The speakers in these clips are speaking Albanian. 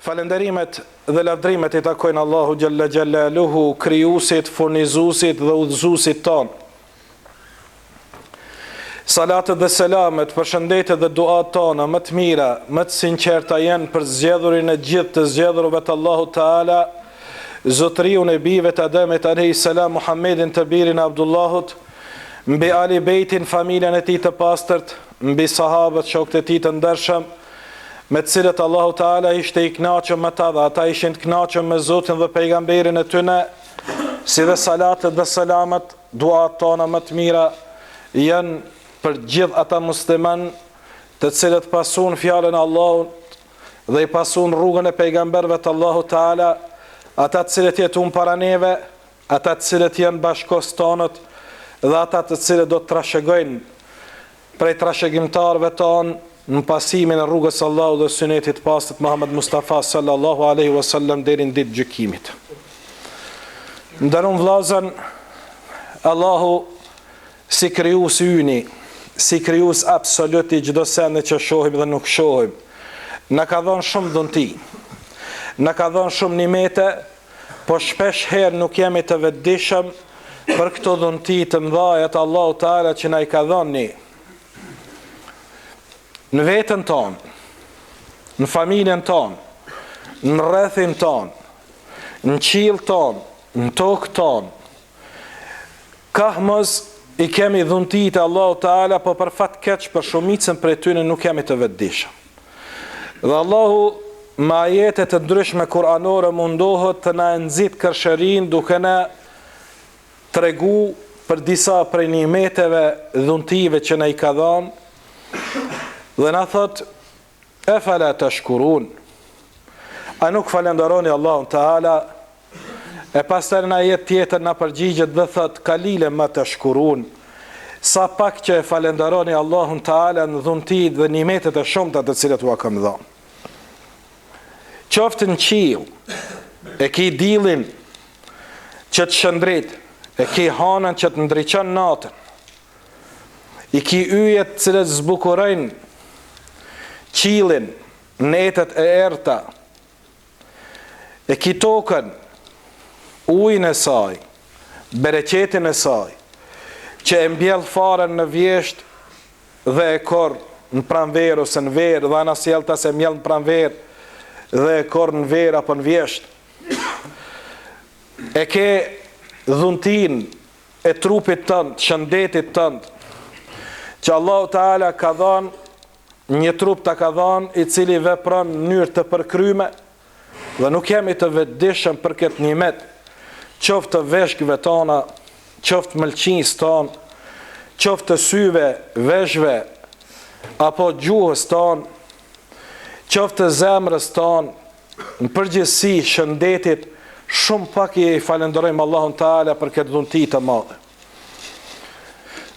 Falenderimet dhe lavdrimet I takojnë Allahu Gjalla Gjallaluhu, krijuesit, furnizuesit dhe udhëzuesit ton. Salatet dhe selamet, përshëndetjet dhe duat tona më të mira, më të sinqerta janë për zgjedhurin e gjithë të zgjedhurve të Allahu Teala, zotëriun e bijve të Ademit alayhi salam, Muhammedin të birin e Abdullahut, mbi Ali Bejtin, familjen e tij të pastërt, mbi sahabët, shokët e tij të ndershëm, me të cilët Allahu Teala ishte I kënaqur me ta dhe ata ishin të kënaqur me Zotin dhe pejgamberin e tyre, si dhe salatet dhe selamet, duat tona më të mira janë për gjithë ata musliman të cilët pasun fjalën e Allahut dhe I pasun rrugën e pejgamberëve të Allahu Teala, ata të cilët jetuan para neve, ata të cilët janë bashkëshortët dhe ata të cilët do të trashëgojnë prej trashëgimtarëve tonë në pasimin e rrugës Allahu dhe sunetit pastët Muhammed Mustafa sallallahu alaihi wasallam deri në ditë gjykimit. Nderuar vëllezër, Allahu si krijues yni, si krijues absolut I çdo sende që shohim dhe nuk shohim, na ka dhënë shumë dhunti, na ka dhënë shumë nimete, po shpesh herë nuk jemi të vetëdijshëm për këto dhunti të mëdha të Allahu Teala që na I ka dhënë. Në vetën tonë, në familjen tonë, në rrethin tonë, në qiell tonë, në tokë tonë, ka mos I kemi dhuntit e Allahu Teala, po për fat keq për shumicën prej tyre nuk jemi të vetëdijshëm. Dhe Allahu me ajete të ndryshme kuranore mundohet të na nxit kërshërin duke na tregu për disa prej nimeteve dhuntive që na I ka dhënë. Dhe na thot, e fala të shkurun, a nuk falenderoni Allahun Teala, e pastaj në ajet tjetër na përgjigjet dhe thot, kalile ma të shkurun, sa pak që e falenderoni Allahun Teala në dhuntit dhe nimetet e shumta të cilat ua kam dhënë. Qoftë në qiell, e ki diellin që të shëndrit, e ki hanën që të ndriçon natën, I ki yjet cilët zbukurojnë qiellin, netet e errta, e ki tokën, ujin e saj, bereqetin e saj, që e mbjell faren në vjesht dhe e korr në pranverë ose në verë, dhe ana sjellta se mbjell në pranverë dhe e korr në verë apo në vjesht. E ke dhuntin e trupit tënd, shëndetit tënd, që Allahu Teala ka dhënë një trup të ka dhënë I cili vepron në mënyrë të përkryme dhe nuk jemi të vetëdijshëm për këtë nimet, qoftë të veshkëve tona, qoftë mëlçisë tonë, qoftë të syve, veshve, apo gjuhës tonë, qoftë të zemrës tonë, në përgjithësi shëndetit, shumë pak I falenderojmë Allahun Teala për këtë dhunti të madhe.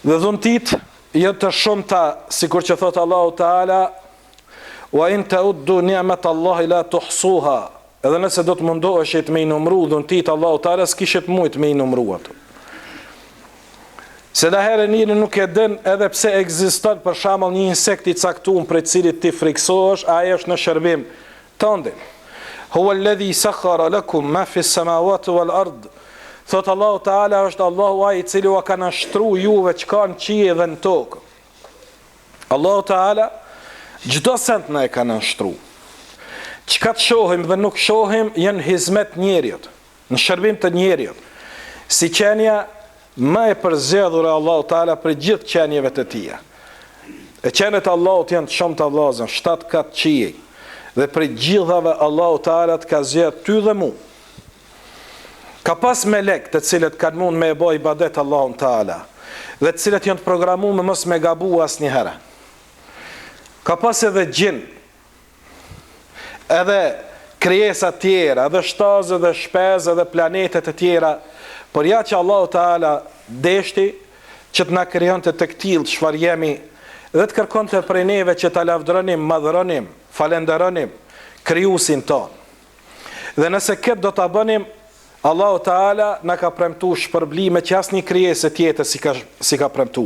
Dhe dhuntit jetë të shumta, sikur që thot Allahu Teala, wa in ta'uddu ni'mat Allahi la tuhsuha. Edhe nëse do të mundoheshit me I numëru dhuntit Allahu Teala, s'kishit mujt me I numëru ato. Se da herë njëri nuk e din edhe pse ekziston për shembull një insekt I caktuar për cilit ti friksohesh, ai është në shërbim tënd. Huwa alladhi sakhara lakum ma fi as-samawati wal ard. Thot Allahu Teala është Allahu ai I cili ua ka nashtru juve çka në qiell dhe në tokë. Allahu Teala çdo send na e ka nashtru. Çka të shohim dhe nuk shohim janë hizmet njerëzit, në shërbim të njerëzit. Si qenia më e përzgjedhur e Allahu Teala për gjithë qenieve të tija. E qenet e Allahut janë të shumta vëllezër, 7 kat qiell. Dhe për gjithave Allahu Teala të ka zgjedhur ty dhe mua. Ka pas melek të cilët kanë mund me e bë ibadet Allahun Teala dhe të cilët janë të programuar me mos me gabu asnjëherë. Ka pas edhe gjin, edhe krijesa të tjera, edhe shtazë dhe shpezë dhe planetet të tjera, por ja që Allahu Teala deshti që të na krijonte të tillë çfarë jemi dhe të kërkonte prej neve që ta lavdëronim, madhëronim, falenderonim krijuesin ton. Dhe nëse këtë do ta bënim, Allahu Teala na ka premtu shpërblime që asnjë krijesë tjetër si ka premtu.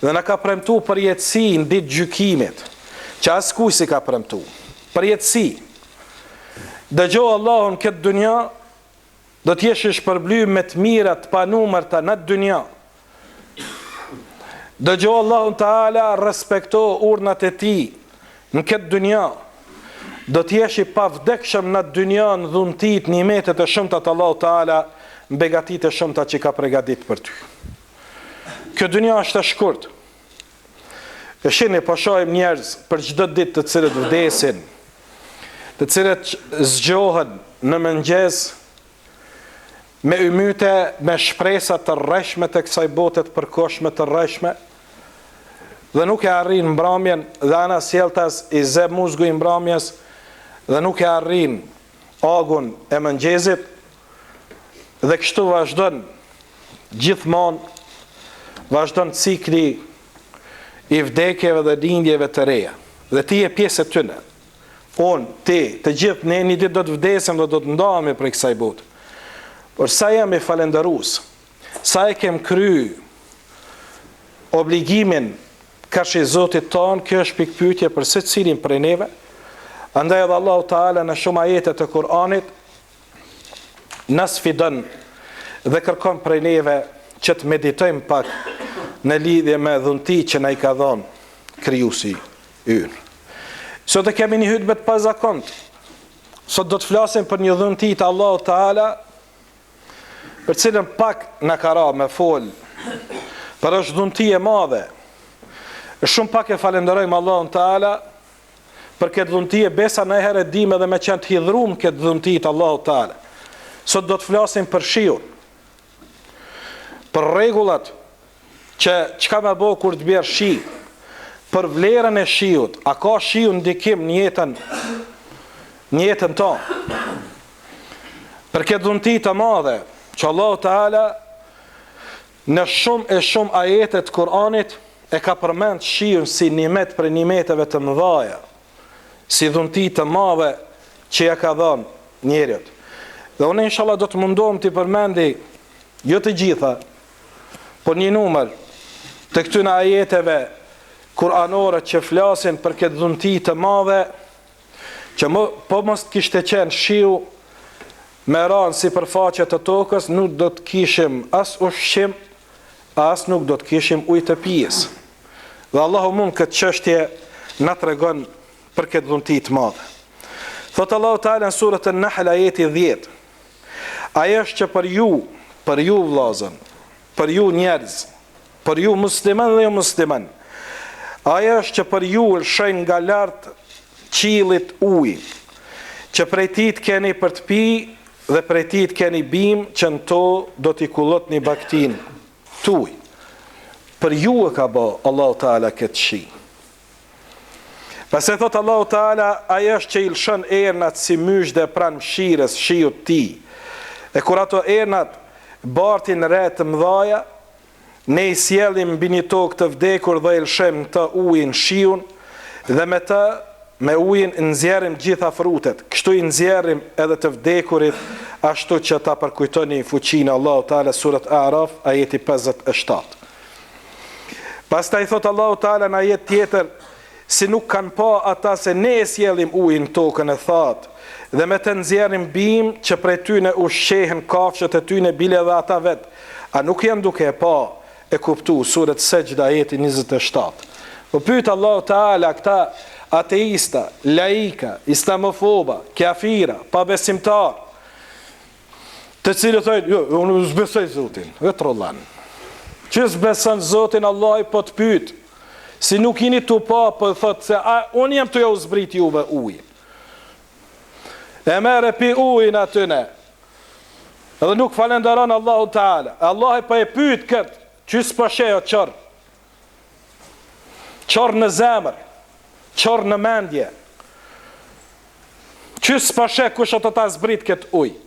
Dhe na ka premtu përjetësi në ditë gjykimit, që askuj si ka premtu. Përjetësi. dëgjo Allahun këtë dunja, do t'jesh i shpërbly me të mirat pa numërta në dunja. Dëgjo Allahun Taala, respekto urdhnat e tij në këtë dunja, do t'jesh i pavdekshëm në dunja, në dhuntit, nimetet e shumta të Allahut Taala, në begatit e shumta që ka përgatit për ty. Kjo dunja është e shkurt. E shihni po shohim njerëz për çdo ditë të cilët vdesin, të cilët zgjohen në mëngjes me ymyte, me shpresa të rreshme të kësaj bote të përkohshme të rreshme, dhe nuk e arrin mbrëmjen, dhe ana sjelltas i zë muzgu i mbrëmjes, dhe nuk e arrin agun e mëngjesit, dhe kështu vazhdon gjithmonë, vazhdon cikli i vdekjeve dhe lindjeve të reja. Dhe ti je pjesë e tyne. Unë, ti, të gjithë ne një ditë do të vdesim dhe do të ndahemi për kësaj bote. Por sa jam i falendërues, sa e kem kry obligimin kash i Zotit tonë, kjo është pikpyetje për secilin prej neve. Andaj edhe Allahu Taala në shumë ajete të Kur'anit na sfidon dhe kërkon prej neve që të meditojmë pak në lidhje me dhunti që na i ka dhënë krijuesi ynë. Sot e kemi një hutbë të pazakont. Sot do të flasim për një dhunti të Allahu Taala, për cilën pak na ka ra me fol, për është dhunti e madhe. Shumë pak e falenderojmë Allahun Taala për këtë dhunti, e besa në herë dim edhe me qenë të hidhrum këtë dhunti të Allahut Taala. Sot do të flasim për shiun, për rregullat që çka më bë kur të bjerë shi, për vlerën e shiut, a ka shiu ndikim në jetën tonë, për këtë dhunti të madhe që Allahu Taala në shumë ajete të Kur'anit e ka përmend shiun si nimet për nimeteve të mëdha, si dhunti të madhe që ja ka dhënë njerëzit. Dhe unë inshallah do të mundohem të përmendi jo të gjitha, por një numër të këtyre ajeteve kuranore që flasin për këtë dhunti të madhe, që po mos kishte qenë shiu me ranë si përfaqe të tokës, nuk do të kishim as ushqim, as nuk do të kishim ujë të pijes. Dhe Allahu mund këtë çështje na tregon për këtë dhunti të madhe. Thot Allahu Taala në surën An-Nahl ajeti 10. Ajo është që për ju vllazën, për ju njerëz, për ju musliman dhe jo musliman, ajo është që për ju lëshojnë nga lart qiellit ujë, që prej tij keni për të pi dhe prej tij keni bim që në to do t'i kullotni baktin tuj. Për ju e ka bë Allahu Taala këtë shi. Pasi thot Allahu Taala, ajo është që i lëshon ernat si myshde pranë mshirës shiut ti. E kur ato ernat bartin re të mëdhaja, ne i sjellim mbi një tokë të vdekur dhe i lëshojmë të ujin shiun, dhe me ujin nxjerrim gjitha frutet. Kështu i nxjerrim edhe të vdekurit, ashtu që ta përkujtoni fuqinë Allahu Taala, surat A'raf ajeti 57. Pastaj thot Allahu Taala në ajet tjetër, si nuk kanë pa ata se ne e sjellim ujin tokën e thatë, dhe me të nxjerrim bim që prej tyne ushqehen kafshët e tyne bile dhe ata vetë, a nuk janë duke e pa e kuptu, surat Sejdë ajeti 27. Po pyet Allahu Taala këta ateista, laika, islamofoba, kafira, pabesimtar, të cilët thonë, jo, unë s'besoj Zotin, e trollan. Që s'beson Zotin, Allah po të pyet, si nuk jeni tu pa, po thotë se unë jam të ja u zbrit juve ujin. E merre pi ujin atyne, edhe nuk falenderon Allahu Taala. Allah po e pyet këtë, që s'po shejo çor në zemër, çor në mendje, që s'po sheh kush do ta zbrit këtë ujë.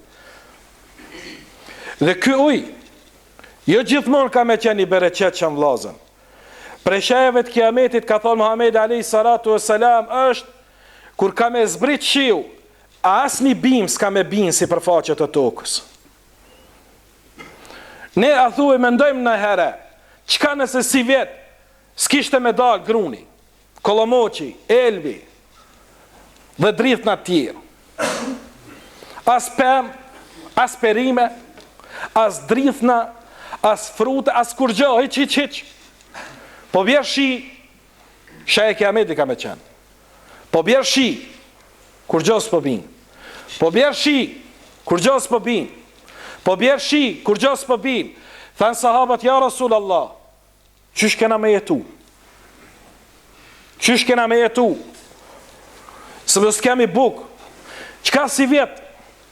Dhe ky ujë jo gjithmonë ka me qenë i bereqetshëm vllazën. Prej shajeve të kiametit, ka thonë Muhamedi alayhi salatu wassalam, është kur ka me zbrit shiu, asnjë bim s'ka me bin si përfaqe të tokës. Ne a thuaj mendojmë në herë, çka nëse si vjet s'kishte me dal gruni, kolomoqi, elvi dhe drithnat tjerë. as pem, as perime, as drithna, as frute, as kur gjë, hiq. Po bjerë shi, shaj e kiameti ka me qenë. Po bjerë shi, kur gjë s'po bin. Po bjerë shi, kur gjë s'po bin. Po bjerë shi, kur gjë s'po bin. Thanë sahabat, ja Rasul Allah, qysh kena me jetu? Qysh kena me jetu? Se mos kemi buk. Qka si vjet?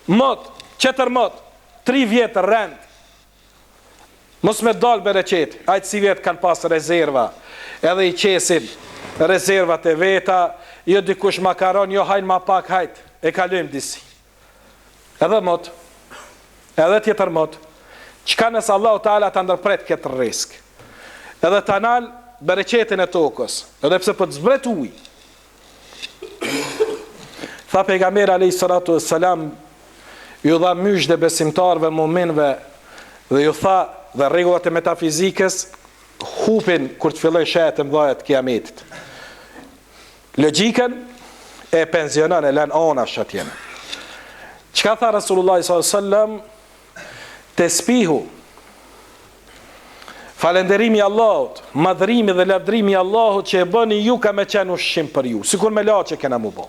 Mot, 4 mot, 3 vjet rend. Mos me dal bereqeti. Ajtë si vjet kanë pas rezerva. Edhe i qesin rezervat e veta. Jo dikush makaron, jo hajnë ma pak hajt. E kalujmë disi. Edhe mot. Edhe tjetër mot. Qka nësë Allahu Teala të ndërpret këtë risk. Edhe të nal bereqetin e tokës. Edhe pse për të zbret uj. Tha pejgamberi alayhi salatu wassalam, ju dha mysh dhe besimtarve, mu'minëve, dhe ju tha, dhe rregullat e metafizikës hupin kur të filloj shehet e mëdha të kiametit. Logjikën e pensionon, e lën anash atje. Çka tha Rasulullah sallallahu alaihi wasallam? Tesbihu, falenderimi Allahut, madhrimi dhe lavdrimi Allahut që e bëni ju ka me qenë ushqim për ju, sikur me laçe kena mu bë.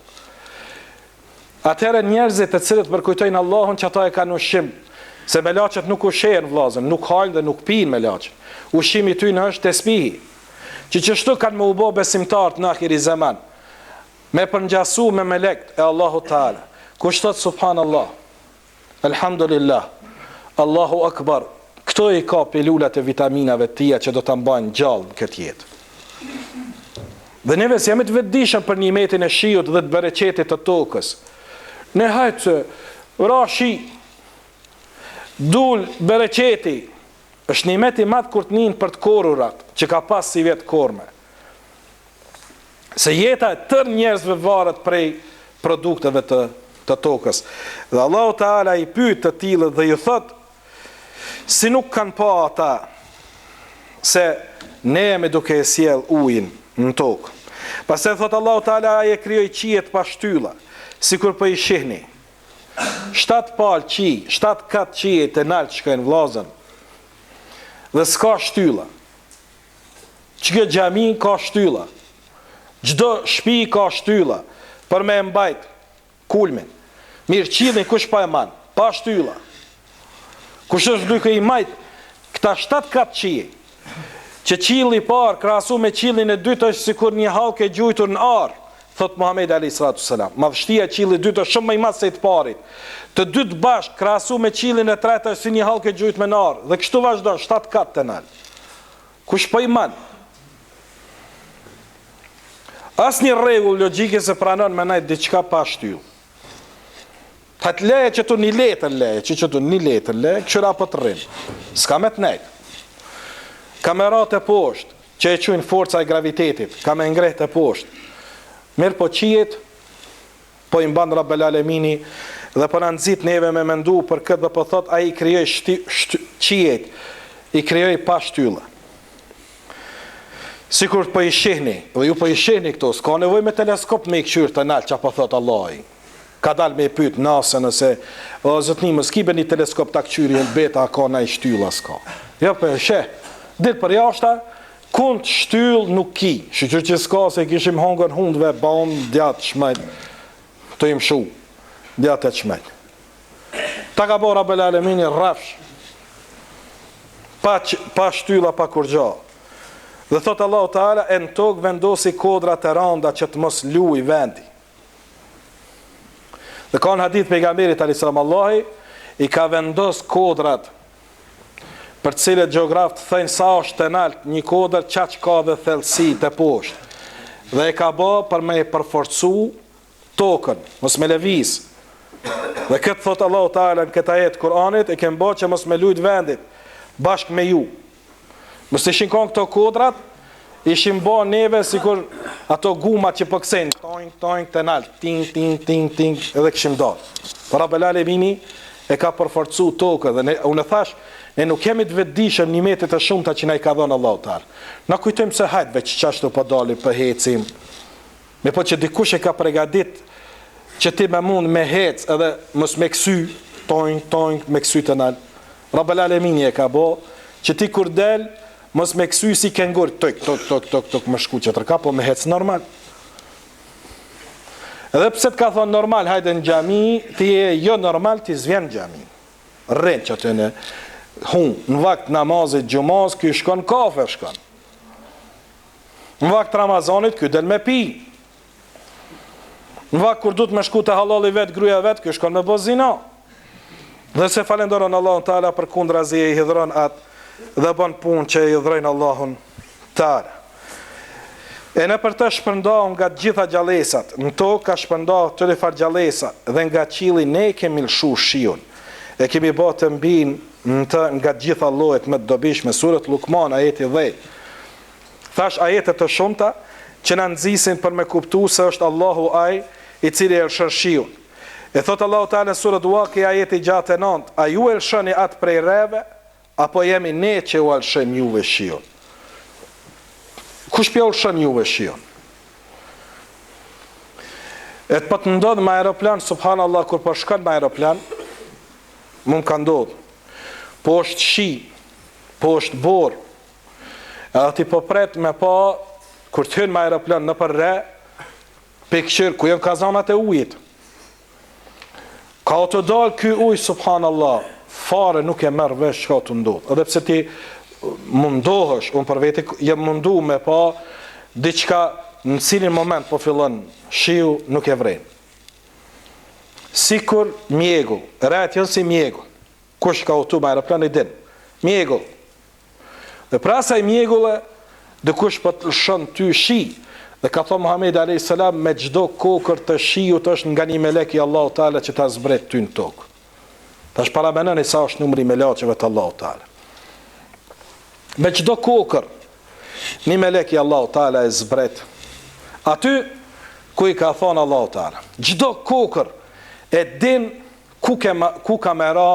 Atëherë njerëzit të cilët përkujtojnë Allahun që ata e kanë ushqim, se me laçet nuk ushqejnë vllazën, nuk hajnë dhe nuk pinë me laçe. Ushqimi i tyre është tesbihi, që çështu kanë më u bë besimtarët në ahiri zaman, me përngjasu me melekt e Allahut Teala. Kush thot subhanallah, alhamdulillah, Allahu akbar, këto i ka pilulat e vitaminave të tia që do të mbajnë gjallë në këtë jetë. Dhe neve si jam të vetëdijshëm për nimetin e shiut dhe të bereqetit të tokës. Ne hajtë se ra shi, dul bereqeti, është nimeti madh kur të njën për të korurat, që ka pas si vjetë korme. Se jeta e tërë njerëzve varet prej produkteve të tokës. Dhe Allahu Teala i pyet të tillët dhe ju thot, si nuk kanë pa ata se ne jemi duke e sjell ujin në tokë. Pastaj thot Allahu Teala, ai e krijoi qiejt pa shtylla, sikur po i shihni. 7 palë qi, 7 kat qije të nalt shkojnë vllazën. Dhe s'ka shtylla. Çdo xhami ka shtylla. Çdo shtëpi ka shtylla për me mbajt kulmin. Mirë, qillin kush pa e man, pa shtylla. Kush është duke i majt këta 7 kat qije, që qilli i parë krahasu me qillin e dytë është sikur një hallkë e gjujtur në ar, thot Muhamedi alayhi salatu sallam. Madhështia e qillit i dytë është shumë më i madh se i të parit. Të dytë bashkë krahasu me qillin e tretë është si një hallkë e gjujtur në ar, dhe kështu vazhdon 7 kat të nal. Kush po i man? Asnjë rregull logjike se pranon me najt diçka pa shtyllë. Ta të leje që tu një letër leje, që tu një letër leje, këshëra për të rrimë. S'ka me të nejtë. Kamerat e poshtë, që e quajnë forca e gravitetit, ka me ngrehtë e poshtë. Mirë po qijet, po i mban Rabbel Alemini, dhe po në nëzit neve me mendu për këtë dhe po thot, a i krijoj qijet, i krijoj pa shtylla. Sikur po i shihni, dhe ju po i shihni këto, s'ka nevoj me teleskop me i këshyrë të nalë që po thot Allahi. Ka dal me i pyt NASA nëse o zotni më s'kibe një teleskop të këqyri e beta a ka na i shtylla s'ka. Jo për sheh, dit për jashta, kund shtyll nuk ki. Shqyqyr që s'ka se kishim hongën hundve, baum, djatë shmejt, të im shu, djatë e shmejt. Ta ka bo Rabbel Alemini rafsh, pa shtylla, pa kur gja. Dhe thot Allahu Teala, e në tokë vendosi kodra të randa që të mos luj vendi. Dhe ka në hadith pejgamberit alayhi salam, Allahi i ka vendos kodrat për cilët gjeografët thënë sa është të nalt një kodër, qaq ka dhe thellësi të poshtë. Dhe e ka bë për me përforcu tokën, mos me lëviz. Dhe këtë thot Allahu Teala në këtë ajet Kur'anit, e kem bë që mos me lujt vendit bashkë me ju. Mos të shinkon këto kodrat, ishim bë neve sikur ato gumat që pëksen, tojnë të nalt, ting, edhe këshim dalë. Për Rabbel Alemini e ka përforcu tokë, dhe unë thash, ne nuk kemi të vetëdijshëm nimetet e shumta që na i ka dhënë Allahu Teala. Na kujtojmë se hajt veç qashtu po dali, po hecim. Me po që dikush e ka përgatit që ti me mund me hec edhe mos me ksy, tojnë, me ksy të nalë. Rabbel Alemini e ka bo, që ti kur del, mos me ksy si kengur, tok, më shku që tërka, po me hec normal. Edhe pse të ka thonë normal, hajde në gjami, ti e jo normal, ti zvjen në gjami. Rren që të në në vakt namazit gjumaz, kjo shkon kafe shkon. Në vakt Ramazanit, kjo del me pi. Në vakt kur du të me shku të halali vetë, gruja vetë, kjo shkon me bozina. Dhe se falendoron Allahun Teala për kundrazi e i hidhron atë dhe bën punë që i hidhrojnë Allahun Teala. E në për të shpërndohë nga gjitha gjalesat, në tokë ka shpërndohë të rifar gjalesa, dhe nga qili ne kemi lëshu shion, e kemi bo të mbinë nga gjitha llojet më të dobishme, surët Lukman, ajeti 10. Thash ajetet të shumta që na nxisin për me kuptu se është Allahu ai i cili e lëshon shion. E thot Allahu Teala në surët Waqia, ajeti 9, a ju e lëshoni atë prej rreve, apo jemi ne që u lëshojmë juve shion? Kush pja lëshon juve shion? E të të ndodhë me aeroplan, subhanallah, kur po shkon me aeroplan, mund ka ndodhë, po është shi, po është borë, edhe ti po pret me pa, kur të hynë me aeroplan në për re, pe këqyrë, ku jënë kazanat e ujit. Ka të dalë ky ujë, subhanallah, fare nuk e merë vesh që ka të ndodhë. Edhe pse ti mundohësh, unë për veti jem mundu me pa, diçka në cilin moment po fillon shiu nuk e vrejnë. Sikur mjegu, rejtë jënë si mjegu, kush ka utu me aeroplan i din, mjegu. Dhe pra saj mjegulle, dhe kush për të lëshën ty shi, dhe ka thonë Muhamedi a.s. me gjdo kokër të shiu të është nga një melek i Allahu Teala që ta zbret ty në tokë. Ta është paramenën i sa është numri melaqeve të Allahu Teala. Me gjdo kokër, një melek i Allahu Teala e zbret. Aty, ku i ka thonë Allahu Teala, gjdo kokër e din ku ka me ra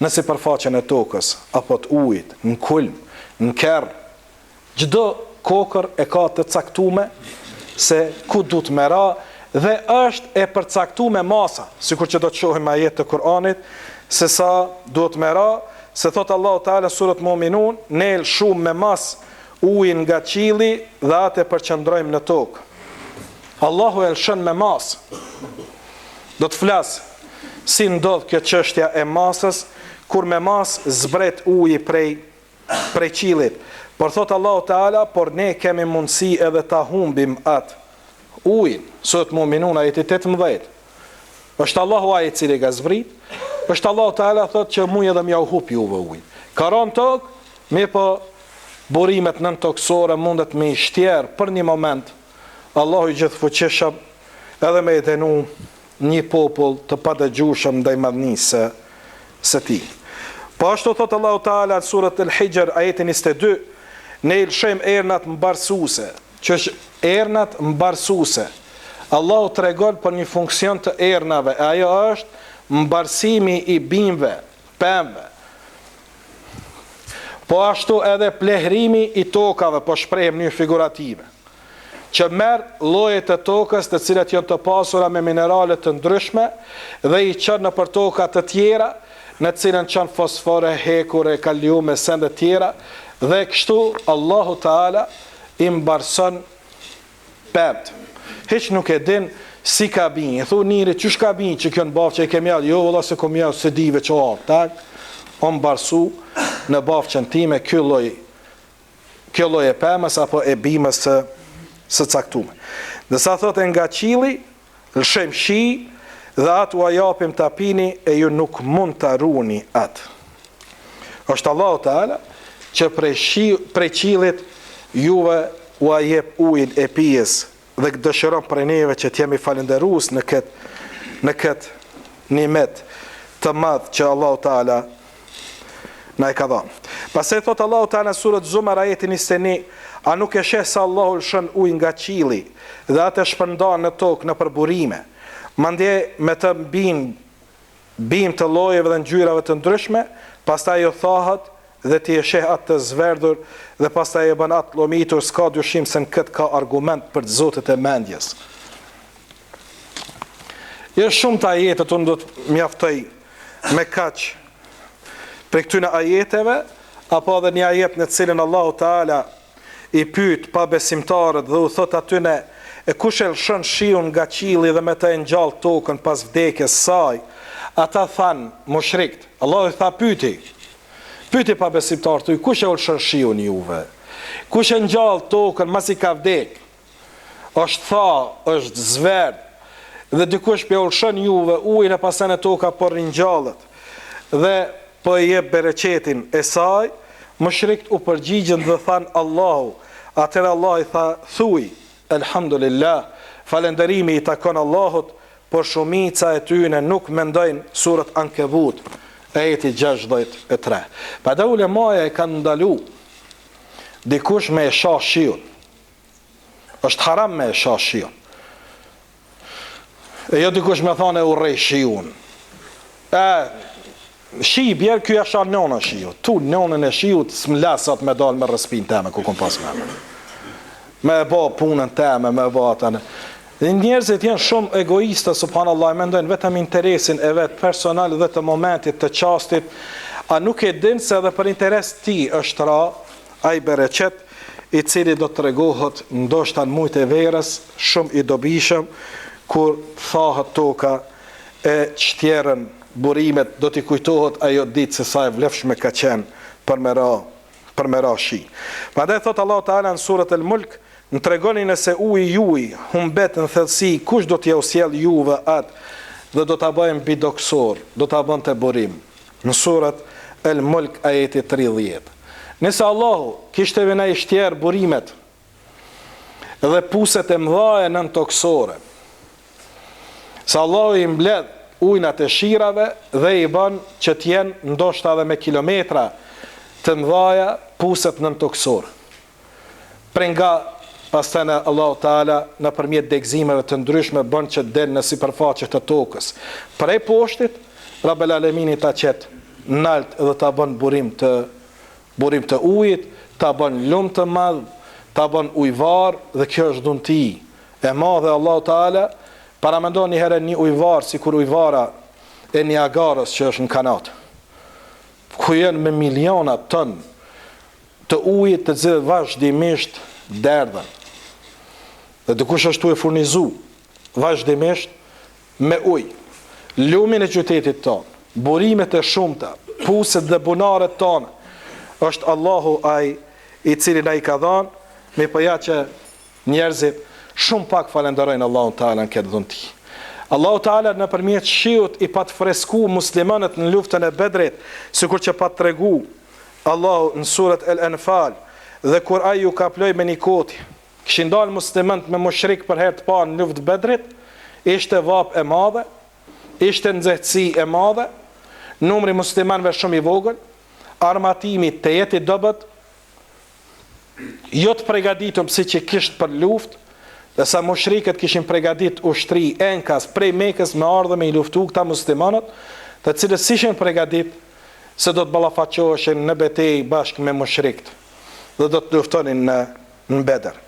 në sipërfaqen e tokës, apo të ujit, në kulm, në kerr. Gjdo kokër e ka të caktume se ku du të me ra, dhe është e përcaktume masa, sikur që do të shohim ajet të Kur'anit, se sa du të me ra, se thot Allahu Teala surët Mu'minun, ne lëshum me mas ujin nga qili dhe atë e përqëndrojmë në tokë. Allahu e lëshën me mas. Do të flasë si ndodh kjo çështja e masës, kur me mas zbret uji prej qilit. Por thot Allahu Teala, por ne kemi mundësi edhe ta humbim atë ujin. Surët Mu'minun ajeti 18. Është Allahu ai i cili ka zbrit, është Allahu Teala thot që mu edhe mja u hup juve ujin. Ka rënë tokë, me po burimet nën toksore mundet me i shtjerë për një moment. Allahu i gjithfuqishëm edhe me i denu një popull të padëgjueshëm ndaj madhnisë së tij. Po ashtu thot Allahu Teala në surët El-Hijr ajeti 22, ne i lëshojmë ernat mbarësuese, që është ernat mbarësuese. Allahu tregon për një funksion të ernave, e ajo është mbarësimi i bimëve, pemëve. Po ashtu edhe plehrimi i tokave, po shprehim një figurative, që merë llojet e tokës të cilat janë të pasura me minerale të ndryshme dhe i çon në për toka të tjera, në cilën çon fosfore, hekure, kaliume, sende tjera, dhe kështu Allahu Teala i mbarson pemt. Hiç nuk e din si ka bin. E thu njëri, qysh ka bin që kjo në bafë që e kemi jallë? Jo, vëlla se kom jallë se dive që arë, tak? O mbarsu në bafë që në time kjo loj e pëmës apo e bimës së caktume. Dhe sa thote nga qili, lëshem shi, dhe atë u ajapim të apini, e ju nuk mund të aruni atë. Është Allahu Teala që prej qilit juve u ajep ujin e pijes, dhe dëshiron për neve që t'jemi falenderus në këtë nimet të madh që Allahu Teala na e ka dhënë. Pastaj thot Allahu Teala në surët Zumar ajeti 21, a nuk e sheh se Allahu lëshon ujë nga qielli dhe atë shpërndan në tokë në përburime, mandje me të bim të llojeve dhe ngjyrave të ndryshme, pastaj ju thahet dhe ti e sheh atë të zverdhur dhe pastaj e bën atë lomitur, s'ka dyshim se në këtë ka argument për të zotit e mendjes. shumë të ajetet unë do të mjaftoj me kaq për këtyne ajeteve, apo edhe një ajet në cilin Allahu Teala i pyet pa besimtarët dhe u thot atyne, e kush e lëshon shiun nga qielli dhe me të ngjall tokën pas vdekjes saj, ata than mushrikt. Allahu i tha pyeti pa besimtarët, kush e lëshon shiun juve? Kush e ngjall tokën masi ka vdek? Është tha, është zverd, dhe dikush pe ulshon juve ujin e pasën e toka por ringjallet dhe po e jep bereqetin e saj, mushrikt u përgjigjen dhe than Allahu. Atëherë Allah i tha, thuj, elhamdulillah, falënderimi i takon Allahut, por shumica e tyre nuk mendojnë. Surat Ankebut, ajeti 63. Pada ulemaja e kanë ndalu dikush me e shah shiun. Është haram me e shah shiun. E jo dikush me thane u rej shiun. Shi i bjerë, kjo jasha nona shiu. Tu nonën e shiut, s'mlasat me dal me rëspin teme, ku kom pas me e ba punën teme, me e ba atane. Dhe njerëzit janë shumë egoiste, subhanallah, mendojnë vetëm interesin e vetë personal dhe të momentit, të qastit, a nuk e din se edhe për interes ti është ra, a i bereqet, i cili do të regohet ndoshta në mujt e verës, shumë i dobishëm, kur thahet toka e qtjerën burimet, do t'i kujtohet ajo ditë se sa e vlefshme ka qenë për me ra shi. Prandaj thot Allah Teala në surat El-Mulk, në tregoni nëse uji juj humbet në thellësi, kush do t'ja usjell juve atë dhe do t'a bëjmë bidoksor, do t'a bën të burim. Në surat El-Mulk ajeti 30. Nëse Allahu kishte vëna i shtjerë burimet dhe puset e mëdha e nën toksore, se Allahu i mbledh ujnat e shirave dhe i bën që t'jenë ndoshta edhe me kilometra të mëdhaja puset nën toksor. Pre nga pastaj Allahu Teala në përmjet degzimeve të ndryshme bën që del në sipërfaqe të tokës. Prej poshtit, Rabbel Alemini ta qet nalt dhe ta bën burim të ujit, ta bën lumë të madh, ta bën ujvar, dhe kjo është dhunti e madhe Allahu Teala. Para mendon një herë një ujvar, si kur ujvara e Niagarës që është në kanat, ku jenë me miliona ton të ujit të cilët vazhdimisht derdhen. Dhe dikush është tu e furnizu vazhdimisht me ujë. Lumin e qytetit tonë, burimet e shumta, puset dhe bunaret tonë, është Allahu ai i cili na i ka dhënë, me përja që njerëzit shumë pak falenderojnë Allahu Teala në këtë dhunti. Allahu Teala në përmjet shiut i pat fresku muslimanët në luftën e Bedrit, sikur që pat tregu Allahu në surat El-Anfal, dhe kur ai ju ka ploj me një koti, kishin dalë muslimanët me mushrik për herë të parë në luftë Bedrit, ishte vap e madhe, ishte nxehtësi e madhe, numri muslimanëve shumë i vogël, armatimi të jeti dobët, jo të përgatitur si që kishte për luftë, dhe sa mushrikët kishin përgatit ushtri enkas prej Mekës me ardhe me i luftu këta muslimanët, të cilët ishin përgatit se do të ballafaqoheshin në betejë bashkë me mushrikët dhe do të luftonin në Bedër.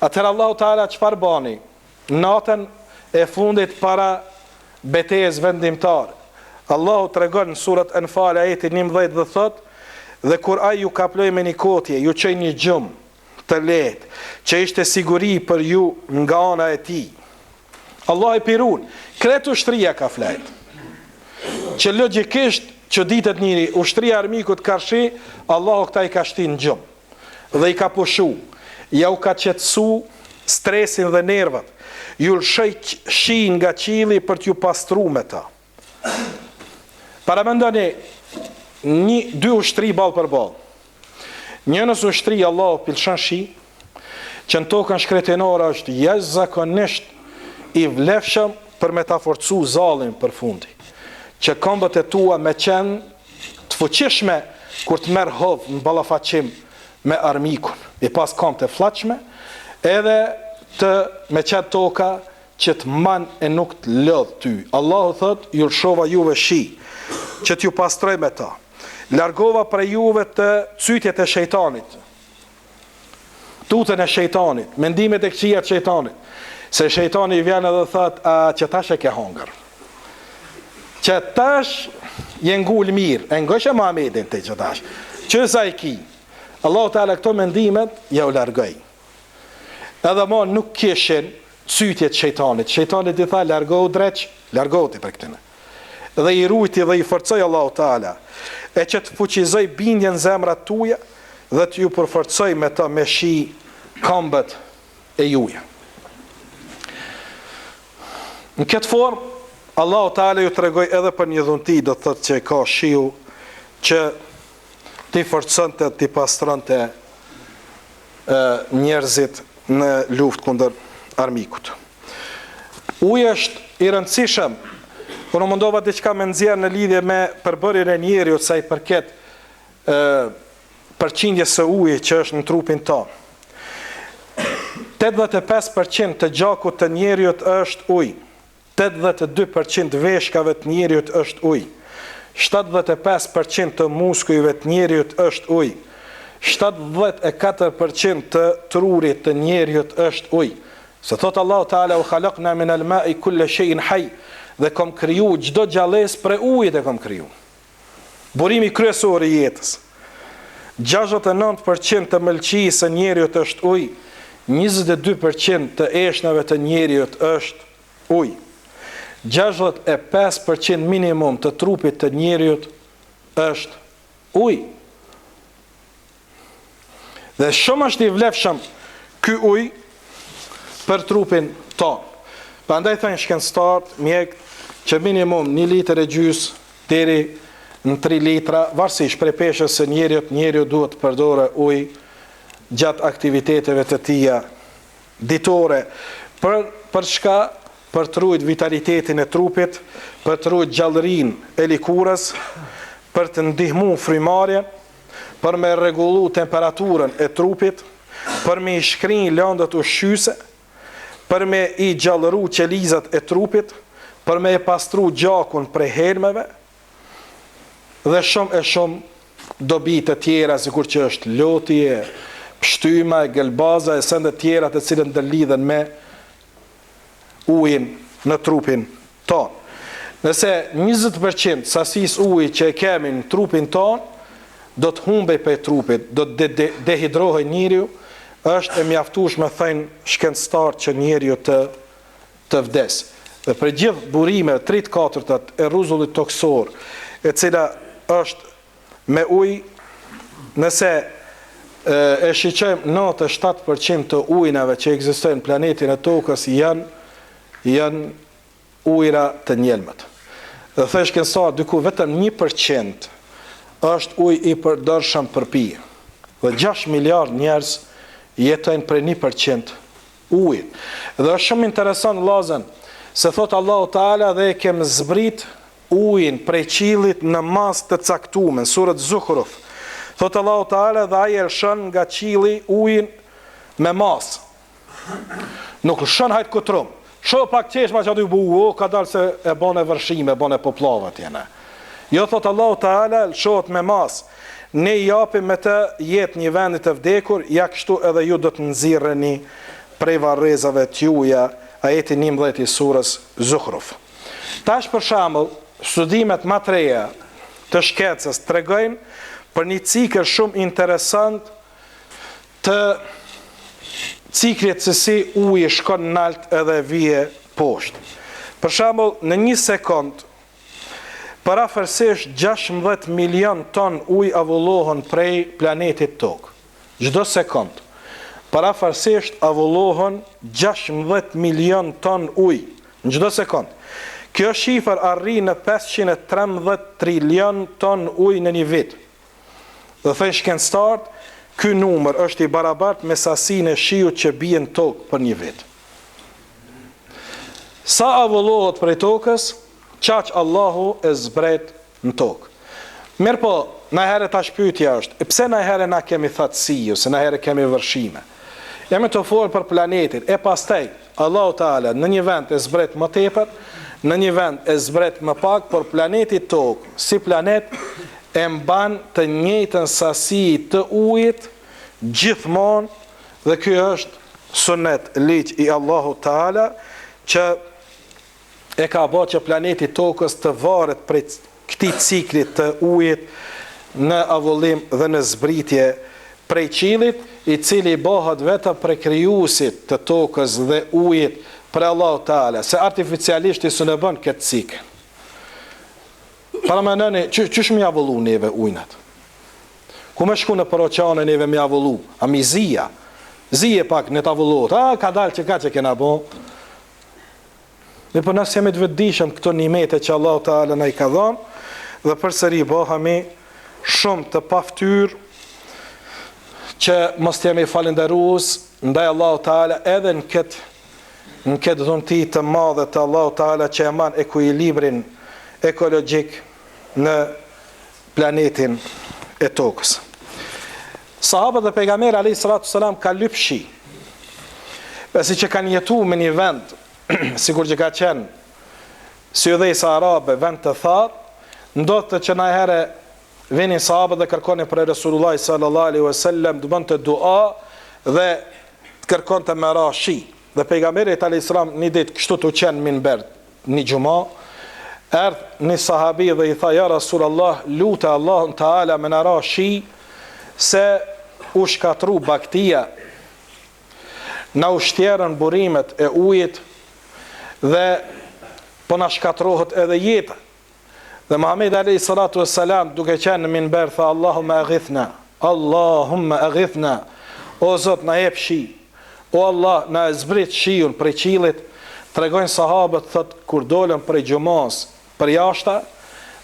Atëherë Allahu Teala çfarë bani? Natën e fundit para betejës vendimtare, Allahu tregon në surat Anfal ajeti 11 dhe thot, dhe kur ai ju kaploi me një kotje, ju çoi një gjumë të lehtë, që ishte siguri për ju nga ana e tij. Allah e pirun, kretë ushtria ka flajt, që logjikisht që ditët njëri ushtria armikut karshi, Allahu këta i ka shti në gjumë, dhe i ka pushu, ja u ka qetësu stresin dhe nervat, ju lëshoj shin nga qili për t'ju pastru me ta. Para mendoni, dy ushtri ball për ball. Njënës ushtri Allahu pilshon shi, që në tokën shkretinore është jashtëzakonisht i vlefshëm për me ta forcu zallin për fundi, që këmbët e tua me qenë të fuqishme kur të merr hovë në ballafaqim me armikun, i pas këmbët e fllaqshme, edhe të me qenë toka që të man e nuk të lodh ty. Allahu thot, ju lëshova juve shi, që t'ju pastroj me ta. Largova për juve të cytjet e shejtanit, tutën e shejtanit, mendimet e këqija të shejtanit, se shejtani vjen edhe thot, a që tash e ke hongër. që tash je ngull mirë, e ngoshe Muhamedit të që tash. Që sa i ki, Allahu Teala këto mendimet ja u largoj. Edhe ma nuk kishin cytjet shejtanit. Shejtanit i tha largohu dreq, largohu ti për këtine. Dhe i rujti dhe i forcoj Allahu Teala, e që të fuqizoj bindjen zemrat tuja dhe të ju përforcoj me ta me shi këmbët e juja. Në këtë formë, Allahu Teala ju të regoj edhe për një dhunti, do të thëtë që ka shiu që ti forcante, ti pastronte njerëzit në luftë kundër armikut. Uji është i rëndësishëm. Unë mundova diçka me nxjerr në lidhje me përbërjen e njeriut sa i përket përqindjes së ujit që është në trupin tonë. 85% të gjakut të njeriut është ujë. 82% të veshkave të njeriut është ujë. 75% të muskujve të njeriut është ujë. 74% të trurit të njeriut është ujë. Se thot Allahu Teala u khalaqna min al-ma'i kulla shay'in hayy, dhe kom kriju çdo gjallës për ujit e kom kriju. Burimi kryesor i jetës. 69% të mëlçisë së njeriut është ujë. 22% të eshnave të njeriut është ujë. 65% minimum të trupit të njeriut është ujë. Dhe shumë është i vlefshëm ky ujë për trupin tonë. Prandaj thënë shkencëtarët, mjekët, që minimum 1,5 litër deri në 3 litra, varësisht prej peshës së njeriu duhet të përdore ujë gjatë aktiviteteve të tija ditore. Për çka? Për të ruajtur vitalitetin e trupit, për të ruajtur gjallërinë e likurës, për të ndihmuar frymarrjen, për me rregullu temperaturën e trupit, për me i shkrinj lëndët ushqyese, për me i gjallëru qelizat e trupit, për me i pastru gjakun prej helmeve, dhe shumë dobi të tjera, sikur që është lotje, pshtyma, gelbaza, e sende tjera të cilën ndërlidhen me ujin në trupin tonë. Nëse 20% sasis uji që e kemi në trupin tonë, do të humbej për trupit, do të dehidrohej njeriu, është e mjaftueshme thënë shkencëtar që njeriu të vdes. Dhe për gjithë burime 3/4 e rruzullit toksor, e cila është me ujë, nëse e shiqojmë 97% të ujnave që ekzistojnë në planetin e tokës janë ujra të njelmët. Dhe thënë shkencëtar, diku vetëm 1% është ujë i përdorshëm për pije. Dhe 6 miliard njerëz jetojnë për 1% ujit. Dhe është shumë interesant vëllazën, se thot Allahu Teala dhe e kem zbrit ujin prej qiellit në masë të caktuar, në surën Zukhruf. Thot Allahu Teala dhe ai e lëshon nga qielli ujin me masë. Nuk lëshon hajt kutrum. Shoh pak çeshma që aty ka dalë se e bën e vërshime, bën e poplava tjene. Jo, thot Allahu Teala, shohet me masë. Ne i japim me të jetë një vendit të vdekur, ja kështu edhe ju do të nxirreni prej varrezave t'juja, ajeti 11 i surës Zukhruf. Tash për shembull, studimet më të reja të shkencës tregojnë për një cikël shumë interesant të ciklit se si uji shkon nalt edhe vije poshtë. Për shembull, në 1 sekond, parafërsisht 16 milion ton ujë avullohen prej planetit Tokë. Çdo sekond. Parafërsisht avullohen 16 milion ton ujë në çdo sekond. Kjo shifër arrin në 513 trilion ton ujë në një vit. Dhe thënë shkencëtarët, ky numër është i barabartë me sasinë e shiut që bie në tokë për një vit. Sa avullohet prej tokës, qaq Allahu e zbret në tokë. Mirë po, najherë tash pyetja është, pse najherë na kemi thatësi, ose najherë kemi vërshime? Jemi të folë për planetin, e pastaj Allahu Teala në një vend e zbret më tepër, në një vend e zbret më pak, por planeti tokë, si planet, e mban të njëjtën sasi të ujit gjithmonë, dhe kjo është sunet, ligj i Allahu Teala, që e ka bërë që planeti tokës të varet prej këtij ciklit të ujit në avullim dhe në zbritje prej qiellit, i cili bëhet vetëm prej krijuesit të tokës dhe ujit, për Allahu Teala, se artificialisht i së në bën këtë cikë. Para më nëni, qysh mi avullu neve ujnat? Ku me shku në për oqane neve mi avullu? A mi zia? Zije pak në të avulluot. Ka dalë që ka që kena bo. Dhe për nësë jemi të vëdishëm këto nimete që Allahu Teala në i ka dhonë, dhe përsëri bëhemi shumë të paftyr që mos jemi falenderues ndaj Allahu Teala edhe në këtë dhunti të madhe të Allahu Teala që e man ekuilibrin ekologjik në planetin e tokës. Sahabët dhe pejgamberi alayhi salatu sallam ka lyp shi. Pasi që kanë jetu me një vend, sikur që ka qenë syudhesa arabe, vend të thatë, ndodhte që na herë vinin sahabët dhe kërkonin për Resulullah sallallahu alaihi wasallam, të bënte dua dhe kërkonte me ra shi. Dhe pejgamberi alayhi salam një ditë kështu të qenë minber një xhumë, erdhë një sahabi dhe i tha, ja Rasulullah, lutë Allahun Teala me na ra shi, se u shkatru baktia, na u shtjerën burimet e ujit dhe po na shkatrohet edhe jeta. Dhe Muhamedi alayhi salatu wassalam duke qenë në minber tha, Allahumma aghithna, o Zot na jep shi, o Allah na zbrit shiun prej qiellit. Tregojnë sahabët, thot, kur dolën prej xhumas për jashta,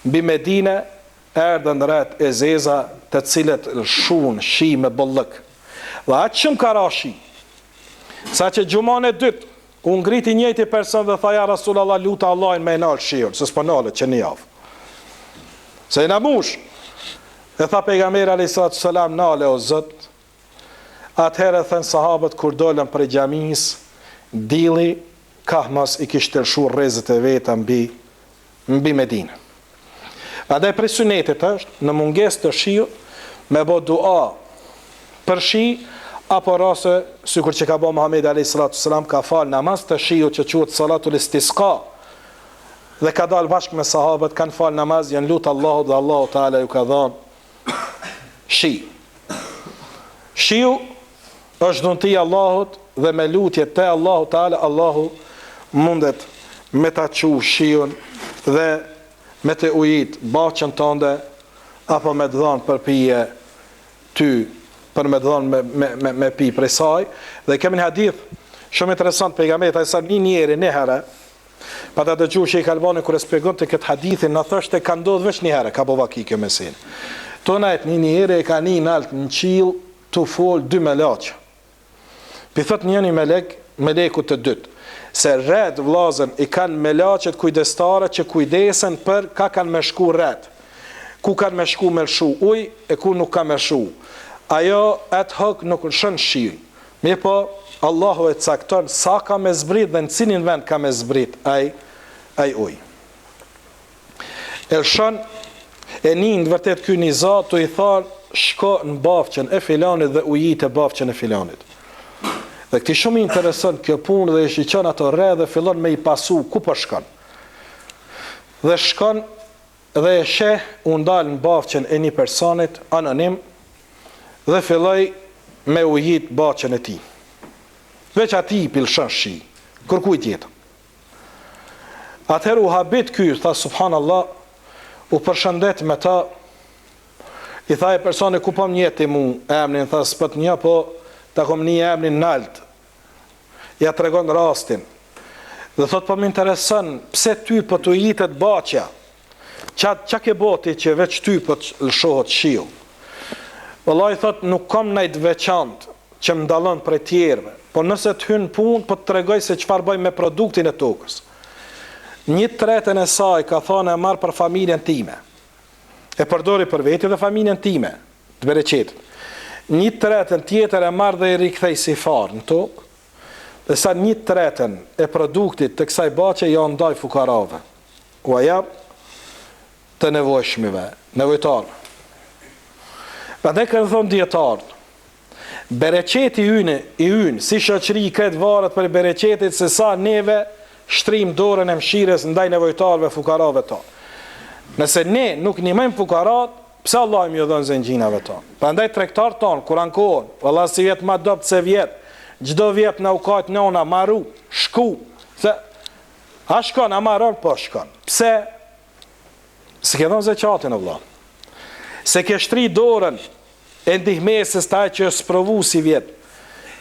mbi Medine erdhën rreth e zeza, të cilët lëshun shi me bollëk. Dhe aq shumë ka ra shi, sa që xhuman e dytë u ngriti njëjti person dhe tha, ja Rasulullah, lutë Allahin me nal shiun, se s'po nalet që një javë. Se i na mush. E tha pejgamberi alayhi salatu sallam, nale o Zot. Atëherë thënë sahabët, kur dolën prej xhamis, dilli kahmas i kishte lëshuar rrezet e veta mbi Medinë. Andaj prej sunetit është në mungesë të shiut me bë dua për shi, apo rase sikur që ka bë Muhamedi alayhi salatu sallam, ka fal namaz të shiut që quhet salatul istisqa, dhe ka dalë bashkë me sahabët, kanë fal namaz, janë lutë Allahut dhe Allahu Teala ju ka dhënë shi. Shiu është dhunti Allahut dhe me lutje te Allahu Teala, Allahu mundet me ta çu shiun dhe me të ujit baqën tënde, apo me të dhënë për pije ty, për me të dhënë me pi prej saj. Dhe kemi një hadith shumë interesant, pejgamberi ai sa një njeri një herë, pa ta dëgjuar Sheikh Albani kur e shpjegonte këtë hadithin, na thoshte ka ndodhur veç një herë, ka po vaki kjo mesin. Tonajt një njeri e ka një nalt në qiell të fol dy melaq. Pi thot njëni meleku të dytë, se rred vllazën i kanë melaqet kujdestare që kujdesen për ka kanë me shku rred, ku kanë me shku me lshu uj e ku nuk ka me lshu. Ajo ad hoc nuk lshon shi. Mirë po, Allahu e cakton sa ka me zbrit dhe në cilin vend ka me zbrit ai uj. E lshon e një vërtet ky një za të i tharë, shko në bafqën e filanit dhe ujit e bafqën e filanit. Dhe këti shumë i interesant kjo punë dhe i shiqon ato re dhe fillon me i pasu ku po shkon. Dhe shkon dhe e sheh u ndal në bafqën e një personit anonim dhe filloj me ujit bafqën e tij. Veç ati i pilshon shi, kërkuj tjetër. Atëherë u habit ky, tha subhanallah, u përshëndet me ta, i tha e personi ku po mjeti mu emnin, tha s'pët një, po ta kom një emnin nalt. Ja të regon rastin. Dhe thot po më interesën, pse ty po të jitet baqja? Qa ke boti që veç ty po të lëshohet shiu? Vëllai thot, nuk kom najt veçant që më ndalon për tjerëve, po nëse të hynë punë, po të tregoj se çfarë bëj me produktin e tokës. 1/3 e saj ka thonë e marr për familjen time. E përdori për veti dhe familjen time, të bereqetit. 1/3 tjetër e marr dhe i rikthej si farë në tokë, dhe sa 1/3 e produktit të kësaj baqe ja ndaj fukarave, u ajab të nevojshmive, nevojtarë. Për ne kanë thonë djetarë, bereqeti i ynë, si shoqëri i kretë varet për bereqetit se sa neve shtrim dorën e mëshirës ndaj nevojtarëve, fukarave tonë. Nëse ne nuk ndihmojmë fukarat, pse Allah më dhon zenxhinave tonë? Prandaj tregtar tonë kur ankohen, vallahi si vjet më dopt se vjet, çdo vjet na u kaq nona marru, shku, se a shkon, a marron, po shkon. Pse? Se ke dhënë zakatin Allah. Se ke shtri dorën e ndihmesës taj që është sprovu si vjet.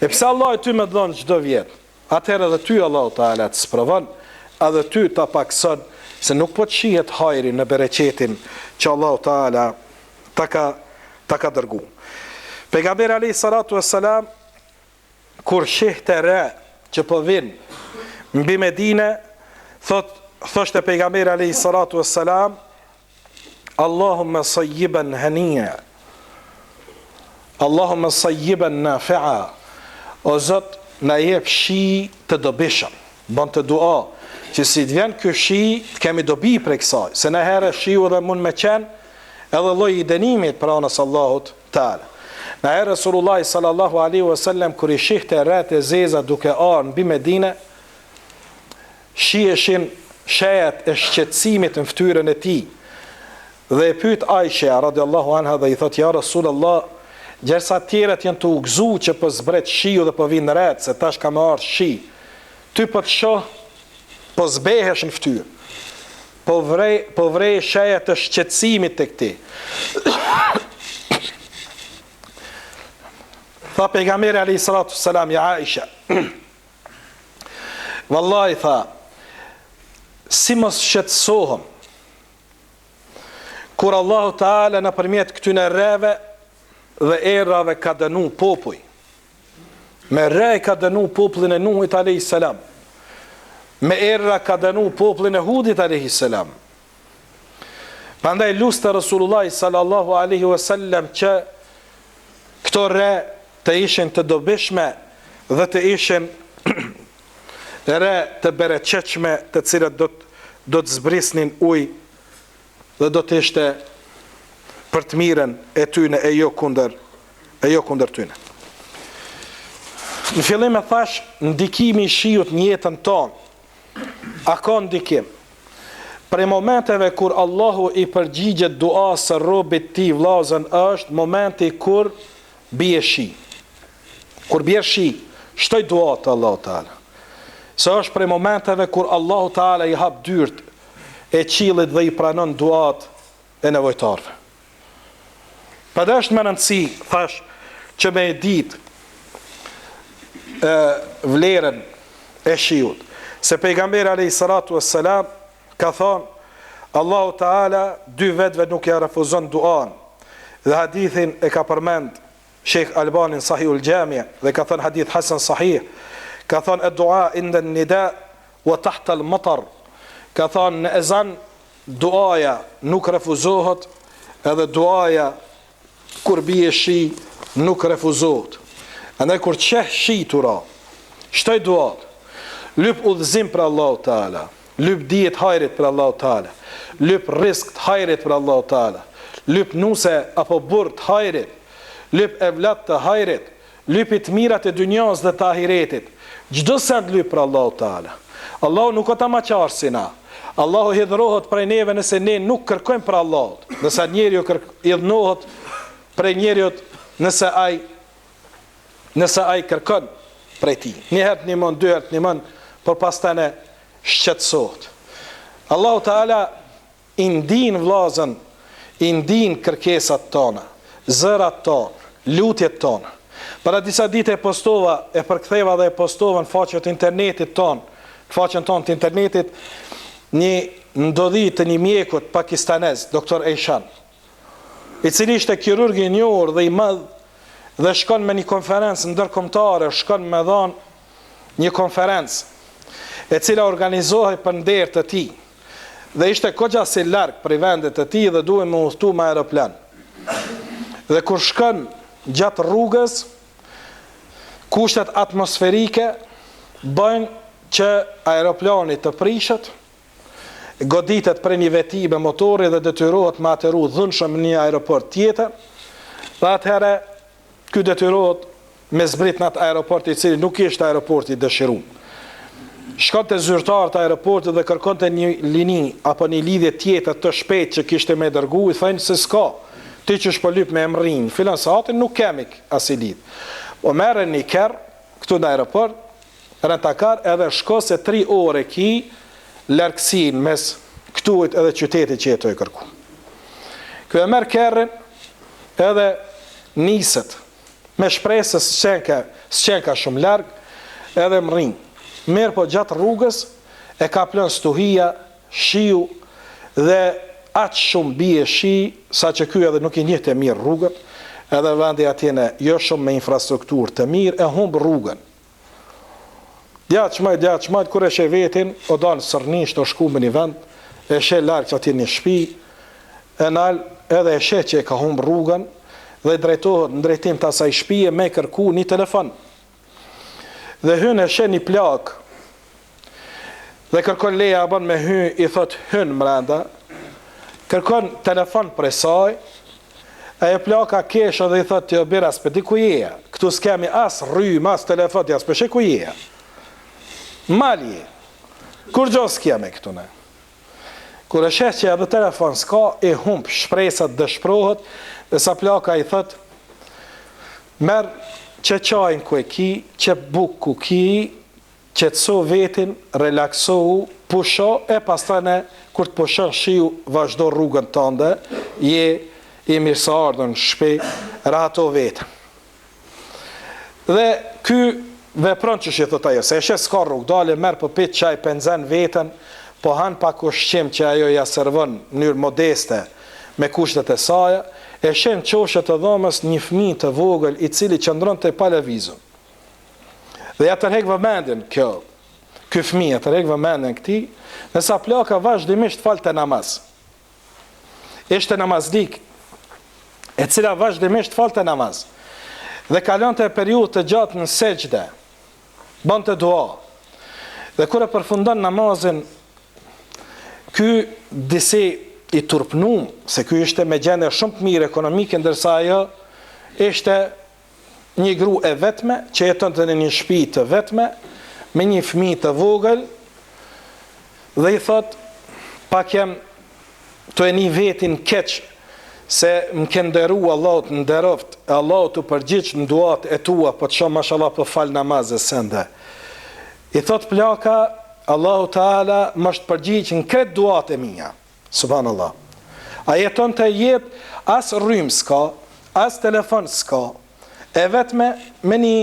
E pse Allah ty më dhon çdo vjet? Atëherë edhe ty Allah Taala të sprovon, edhe ty ta pakson, se nuk po të shihet hajri në bereqetin që Allah Taala ta ka dërgu. Pejgamberi alayhi salatu wassalam kur shihte re që po vin mbi Medinë, thoshte pejgamberi alayhi salatu wassalam, Allahumma sayyiban haniya, Allahumma sayyiban nafi'a, o Zot na jep shi të dobishëm. Bën të dua që si të vjen ky shi të kemi dobi për kësaj, se në herë shiu edhe mund me qenë edhe lloj i dënimit për anës Allahut Taala. Në herë Resulullah sallallahu alaihi wasallam kur i shihte rreth e zeza duke ardhur mbi Medinë, shiheshin shejet e shqetësimit në fytyrën e tij. Dhe e pyet Aisha radiallahu anha dhe i thot, ja Rasulullah, gjersa tjerët janë të ugzu që po zbret shiu dhe po vinë rreth, se tash ka më ardhur shi. Ty po të shoh, po zbehesh në fytyrë. Po vrej sheja të shqetësimit tek ti. Tha pejgamberi alayhi salatu wassalam, ja Aisha, wallahi tha, si mos shqetësohem kur Allahu Taala nëpërmjet këtyre rreve dhe errave ka dënu popuj. Me re ka dënu popullin e Nuhit alayhi salam. Me erra ka dënu popullin e Hudit alayhi salam. Prandaj luste Resulullah sallallahu alaihi wasallam që këto re të ishin të dobishme dhe të ishin re të bereqetshme, të cilat do të zbrisnin ujë dhe do të ishte për të mirën e tyne e jo kundër tyne. Në fillim e thash, ndikimi i shiut në jetën tonë, a ka ndikim? Për momenteve kur Allahu i përgjigjet duas së robit ti vllazën është momenti kur bie shi. Kur bie shi, shtoj duat Allahu Taala. Se është për momenteve kur Allahu Taala i hap dyert e qilit dhe i pranon duat e nevojtarve. Për është më rëndësi, thash, që me e dit vlerën e shiut. Se pejgamberi alayhi salatu wassalam ka thonë, Allahu Taala dy vetëve nuk ja refuzon duan. Dhe hadithin e ka përmend Sheikh Albanin Sahihul Jami' dhe ka thënë hadith hasan sahih. Ka thonë ad-du'a inda an-nida wa tahta al-matar. Ka thonë në ezan duaja nuk refuzohet, edhe duaja kur bie shi nuk refuzohet. Andaj kur qeh shi tura, shtoj duat, lyp udhëzim për Allahu Taala, lyp dijet hajrit për Allahu Taala, lyp rizq të hajrit për Allahu Taala, lyp nuse apo burr të hajrit, lyp evlat të hajrit, lyp të mirat e dunjas dhe të ahiretit. Çdo send lyp për Allahu Taala. Allahu nuk ota maqar si na. Allahu hidhrohet prej neve nëse ne nuk kërkojmë për Allahut. Nëse njeriu hidhnohet prej njeriut nëse ai kërkon prej tij. Një herë nimon, dy herë nimon, por pastaj ne shqetësohet. Allahu Taala i ndin vllazën, i ndin kërkesat tona, zërat tona, lutjet tona. Para disa ditë e postova, e përktheva dhe e postova në faqet e internetit ton, faqen tonë të internetit, një ndodhi të një mjekut pakistanez, doktor Eishan, i cili ishte kirurg i njohur dhe i madh dhe shkon me një konferencë ndërkombëtare, shkon me dhanë një konferencë e cila organizohej për nder të tij. Dhe ishte goxha larg prej vendet të tij dhe duhej me udhëtu me aeroplan. Dhe kur shkon gjatë rrugës, kushtet atmosferike bëjnë që aeroplani të prishet, goditet për një veti me motori dhe detyrohet me ateru dhunshëm në një aeroport tjetër, dhe atëherë ky detyrohet me zbrit në atë aeroport i cili nuk ishte aeroporti dëshiruar. shkon të zyrtar të aeroportit dhe kërkon të një lini apo një lidhje tjetër të shpejt që kishte me dërgu, i thajnë se s'ka, ti që shpëllyp me emrin, filan saatin nuk kemi as i lidh. O merre një kerr këtu në aeroport, rentakar edhe shko se 3 ore ki largësin mes këtuit edhe qytetit që jetu e kërku. Kjo e merë kerrin edhe niset me shpresë s'qenka shumë larg edhe më rinë. Merë po gjatë rrugës e ka plën stuhia, shiu dhe aqë shumë bie shi, sa që kjo edhe nuk i njëhtë e mirë rrugën, edhe vendi atjene jo shumë me infrastrukturë të mirë, e humbë rrugën. Djaqmajt, kur e she vetin, o dalë sërnisht, o shku me një vend, e she larkë që atje një shpi, e nalë edhe e she që e ka humbë rrugën, dhe drejtohet në drejtim të asaj shpije me kërku një telefon. Dhe hynë e she një plak, dhe kërkon leja ban me hynë, i thot hynë mrenda, kërkon telefon për e saj, ajo plaka kesha dhe i thot të bira s'pedi ku jeja, këtu s'kemi as rrym, as telefon, ja s'peshe ku jeja. Malje, kur gjo s'kemi këtu ne. Kur e shesh që edhe telefon s'ka, i hump, shpresat dëshprohet, dhe sa plaka i thot, merë që qajnë ku e ki, që buk ku ki, që të so vetin, relaksohu, pusho, e pastane, kur të pushon shiu, vazhdo rrugën tënde, je i mirësa ardhën shpe, rato vetën. Dhe ky vepron që thot ajo, se e shes s'ka rrugë, dale merë për pitë qaj penzen vetën, po hanë pak ushqim që ajo ja servon në mënyrë modeste me kushtet e saja, e shen qoshet të dhomës një fëmijë të vogël i cili qëndron të pa lëvizur. Dhe ja tërhek vëmendjen ky fëmijë ja tërhek vëmendjen këtij, nësa plaka vazhdimisht falte namaz. Ishte namazlik, e cila vazhdimisht falte namaz. Dhe kalonte periudhë të gjatë në sejdë, bante dua. Dhe kur e përfundon namazin, ky disi i turpnum, se ky ishte me gjendje shumë të mirë ekonomike, ndërsa ajo ishte një gru e vetme, që jetonte në një shtëpi të vetme, me një fëmijë të vogël, dhe i thot, pak jam të e një vetin keq, se më ke nderu Allah të nderoft, Allah të përgjigj në duat e tua, po të shumë mashallah për fal namazë sende. I thot plaka, Allahu Teala më është përgjigj në kretë duat e mija. Subhanallah. A jeton të jetë, as rrym s'ka, as telefon s'ka, e vetme me një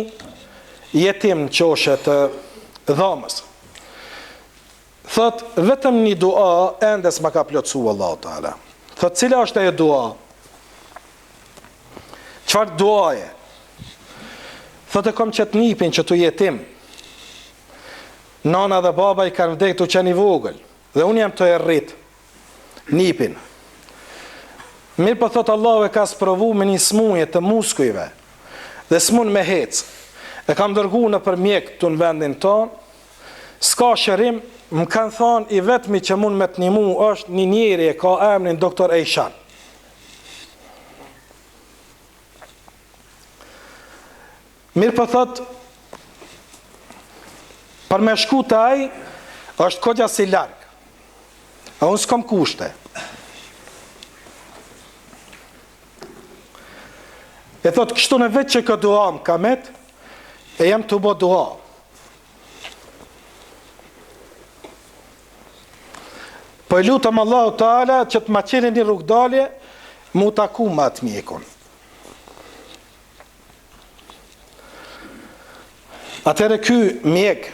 jetim në qoshe të dhomës. Thot, vetëm një dua, endes ma ka plotësu Allahu Teala. Thot, cila është e dua? Qfar duaje? Thot, e kom qëtë nipin që tu jetim. Nana dhe baba i kanë vdek të qeni vogël, dhe unë jam të e rritë. Nipin. Mirë po thot Allahu e ka sprovu me një smuje të muskujve dhe smun me hec. E kam dërgu në për mjek të në vendin ton, s'ka shërim, më kanë thonë i vetmi që mund me të një mu është një njeri e ka emrin doktor Ejshan. Mirë po thot, për me shku të aj, është kodja si largë. A unë s'kam kushte. E thot, kështu në vetë që ka dua më kamet, e jam të bo dua. Po e lutëm Allahu Teala që të ma qeni një rrugdalje, mu taku ma të mjekun. Atere ky mjek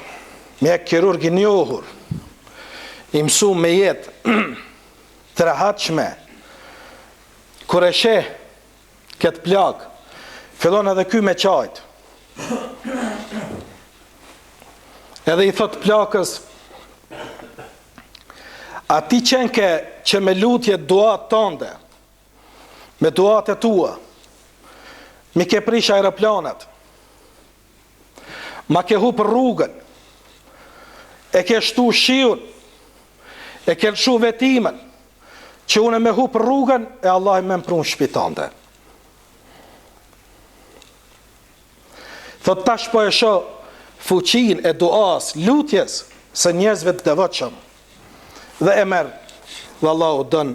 kirurg i njohur, i mësu me jetë të rahatshme, kur e sheh këtë plak, fillon edhe ky me qajt. Edhe i thot plakës, a ti qenke që me lutje duat tënde, me duat e tua, mi ke prish aeroplanat, ma ke hu për rrugën, e ke shtu shiun, e ke lëshu vetimen, që une me hu për rrugën, e Allah i me më prunë shpitande. Thot tash po e sho fuqin e duas, lutjes, së njerëzve të devotshëm dhe e merr dhe Allahu don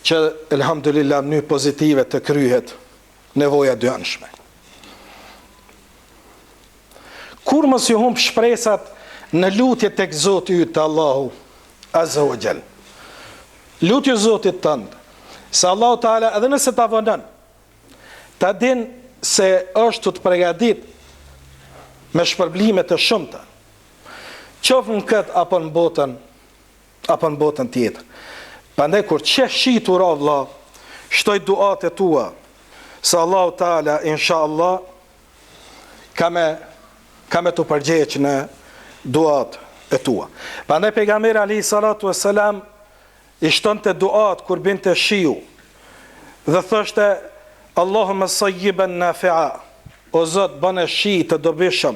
që elhamdulillah në mënyrë pozitive të kryhet nevoja dyshme. Kur mos ju humb shpresat në lutje tek Zoti yt Allahu Azza wa Jall. Lutje Zotit tënd, se Allahu Taala edhe nëse ta vonon, ta din se është të përgatit me shpërblime të shumta, qoftë në këtë apo në botën tjetër. Prandaj kur shitur o vëlla, shtoj duat e tua, se Allahu Taala inshallah ka me të përgjegjë në duat e tua. Prandaj pejgamberi alayhi salatu wassalam i shtonte duat kur binte shiu dhe thoshte Allahumma sayyiban nafi'a, o Zot bëne shi të dobishëm.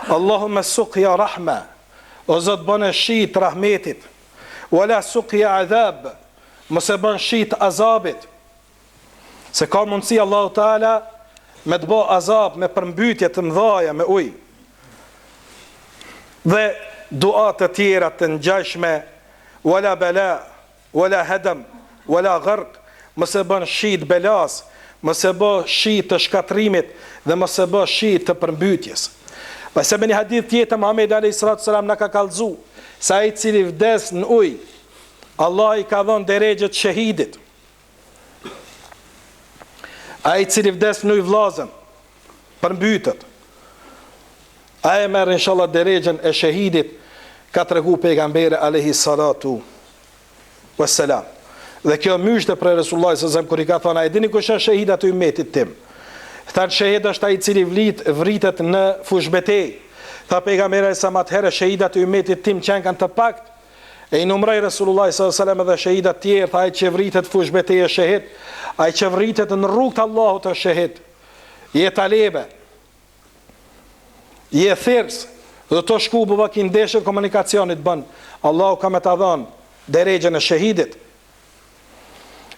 Allahumma suqya rahma, o Zot bëne shi të rahmetit. Wala suqya adhab, mos e bën shi të azabit. Se ka mundësi Allahu Taala me të bë azab, me përmbytje të mëdha me ujë. Dhe duat të tjera të ngjashme, wala bala, wala hadam, wala gharq, mos e bën shi të belas, mos e bë shi të shkatrimit dhe mos e bë shi të përmbytjes. Pastaj me një hadith tjetër Muhamedi alayhi salatu sallam na ka kallëzu se ai i cili vdes në ujë, Allah i ka dhënë derejë të shahidit. Ai i cili vdes në ujë vllazën, përmbytet, ai merr inshallah derejën e shahidit, ka tregu pejgamberi alayhi salatu wassalam. Dhe kjo myshte për Resulullah s.a.s. kur i ka thënë, a e dini kush është shahida të ummetit tim? Thanë shahid është ai i cili vritet në fushbetej. Tha pejgamberi sa më atëherë shahida të ummetit tim që kanë të pakt. E i numroi Resulullah s.a.s. dhe shahida të tjerë, tha ai që vritet fushbetej është shahid, ai që vritet në rrugt të Allahut është shahid. Je talebe, je thirs, dhe të shku bubakin ndeshët komunikacionit bën. Allahu ka me ta dhënë derejën e shahidit.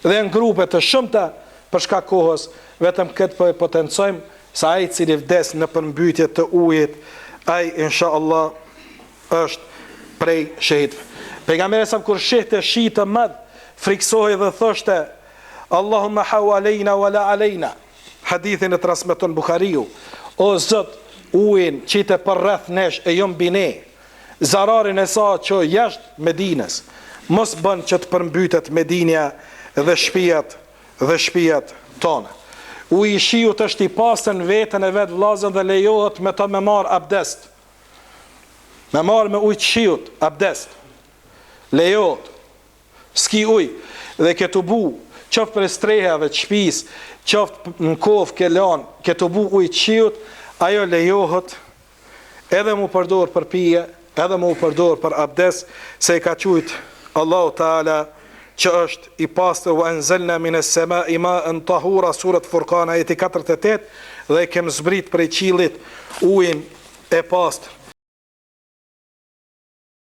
Dhe në grupe të shumta për shkak kohës, vetëm këtë po e potencojmë se ai i cili vdes në përmbytje të ujit, ai inshallah është prej shahidëve. Pejgamberi sa kur shihte shi të madh, friksohej dhe thoshte Allahumma hawalejna wala alejna. Hadithin e transmeton Buhariu. O Zot, ujin qite për rreth nesh e jo mbi ne. Zararin e sa që jashtë Medinës, mos bën që të përmbytet Medinja dhe shtëpiat tona. Uji i shiut është i pastër në veten e vet vllazën dhe lejohet me të me marr abdest. Me marr me ujë të shiut abdest. Lejohet. S'ki ujë dhe këtu bu, qoftë për strehave të shtëpis, qoftë në kovë ke lan, këtu bu ujë të shiut, ajo lejohet edhe mu përdor për pije, edhe mu përdor për abdest, se i ka thujt Allahu Taala që është i pastër, wa anzalna minas samai ma'an tahura, surat Furqan ajeti 48, dhe kem zbrit prej qiellit ujin e pastër.